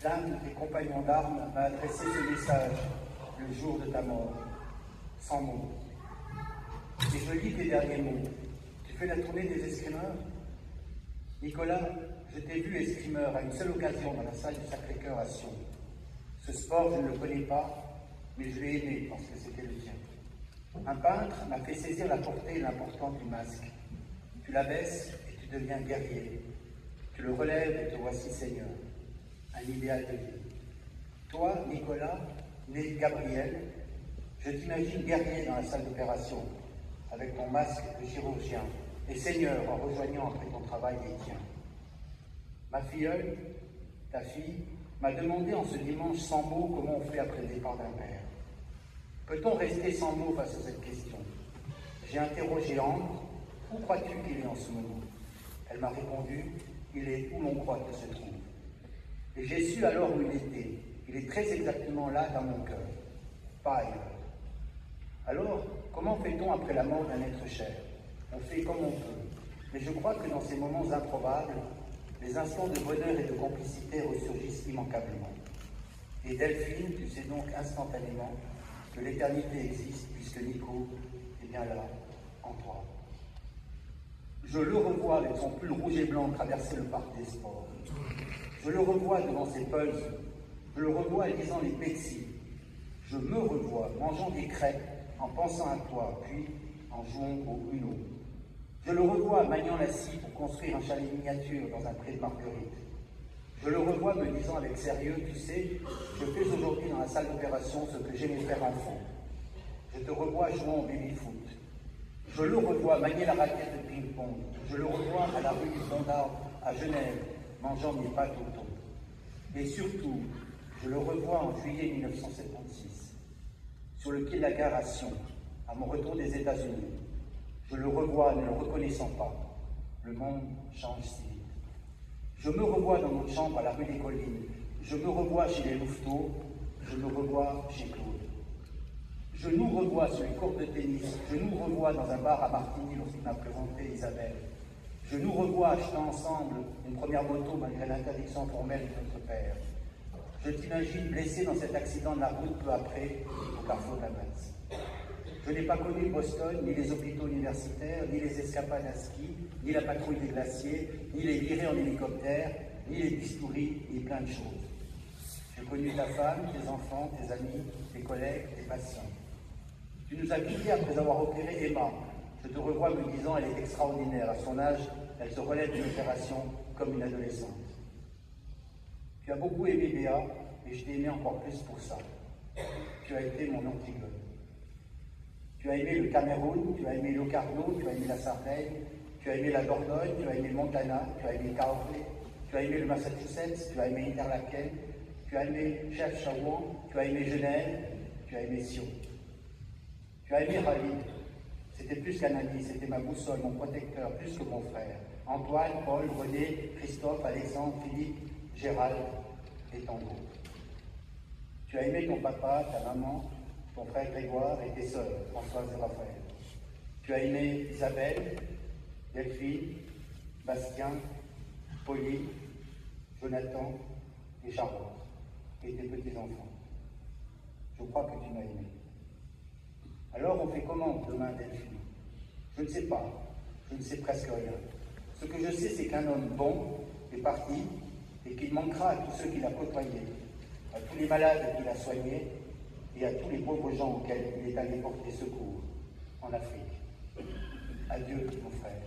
l'un de tes compagnons d'armes m'a adressé ce message le jour de ta mort, sans mots. Et je lis tes derniers mots. Tu fais la tournée des escrimeurs? Nicolas, je t'ai vu escrimeur à une seule occasion dans la salle du Sacré-Cœur à Sion. Ce sport, je ne le connais pas, mais je l'ai aimé parce que c'était le tien. Un peintre m'a fait saisir la portée et l'importance du masque. Tu l'abaisses et tu deviens guerrier. Tu le relèves et te voici Seigneur. Un idéal de vie. Toi, Nicolas, né Gabriel, je t'imagine guerrier dans la salle d'opération, avec ton masque de chirurgien, et Seigneur en rejoignant après ton travail les tiens. Ma filleule, ta fille, m'a demandé en ce dimanche sans mots comment on fait après le départ d'un père. Peut-on rester sans mots face à cette question? J'ai interrogé Anne, où crois-tu qu'il est en ce moment? Elle m'a répondu, il est où l'on croit qu'il se trouve. Et j'ai su alors où il était. Il est très exactement là dans mon cœur, pas ailleurs. Alors, comment fait-on après la mort d'un être cher? On fait comme on peut. Mais je crois que dans ces moments improbables, les instants de bonheur et de complicité ressurgissent immanquablement. Et Delphine, tu sais donc instantanément que l'éternité existe puisque Nico est bien là, en toi. Je le revois avec son pull rouge et blanc traverser le parc des sports. Je le revois devant ses pulses. Je le revois lisant les Pepsi. Je me revois mangeant des crêpes en pensant à toi, puis en jouant au Uno. Je le revois maniant la scie pour construire un chalet miniature dans un pré de Marguerite. Je le revois me disant avec sérieux, tu sais, je fais aujourd'hui dans la salle d'opération ce que j'aimais faire enfant. Je te revois jouant au baby-foot. Je le revois manier la raquette de ping-pong. Je le revois à la rue du Pont d'Arbre, à Genève, mangeant mes pâtes au thon. Et surtout, je le revois en juillet 1976, sur le quai de la gare à Sion, à mon retour des États-Unis. Je le revois ne le reconnaissant pas. Le monde change si vite. Je me revois dans notre chambre à la rue des Collines. Je me revois chez les Louveteaux. Je me revois chez Claude. Je nous revois sur les courts de tennis. Je nous revois dans un bar à Martigny lorsqu'il m'a présenté Isabelle. Je nous revois achetant ensemble une première moto malgré l'interdiction formelle de notre père. Je t'imagine blessé dans cet accident de la route peu après, au carrefour de la Metz. Je n'ai pas connu Boston, ni les hôpitaux universitaires, ni les escapades à ski, ni la patrouille des glaciers, ni les virées en hélicoptère, ni les bistouris, ni plein de choses. J'ai connu ta femme, tes enfants, tes amis, tes collègues, tes patients. Tu nous as quittés après avoir opéré Emma. Je te revois me disant, elle est extraordinaire. À son âge, elle se relève d'une opération comme une adolescente. Tu as beaucoup aimé Béa, et je t'ai aimé encore plus pour ça. Tu as été mon Antigone. Tu as aimé le Cameroun, tu as aimé Locarno, tu as aimé la Sardaigne, tu as aimé la Dordogne, tu as aimé le Montana, tu as aimé Calgary, tu as aimé le Massachusetts, tu as aimé Interlaken, tu as aimé Chefchaouen, tu as aimé Genève, tu as aimé Sion. Tu as aimé Raleigh. C'était plus qu'un ami, c'était ma boussole, mon protecteur, plus que mon frère. Antoine, Paul, René, Christophe, Alexandre, Philippe, Gérald et tant d'autres. Tu as aimé ton papa, ta maman, ton frère Grégoire et tes sœurs, Françoise et Raphaël. Tu as aimé Isabelle, Delphine, Bastien, Pauline, Jonathan et Charlotte, et tes petits-enfants. Je crois que tu m'as aimé. Alors on fait comment demain, Delphine? Je ne sais pas, je ne sais presque rien. Ce que je sais, c'est qu'un homme bon est parti et qu'il manquera à tous ceux qu'il a côtoyés, à tous les malades qu'il a soignés et à tous les pauvres gens auxquels il est allé porter secours en Afrique. Adieu, mon frère.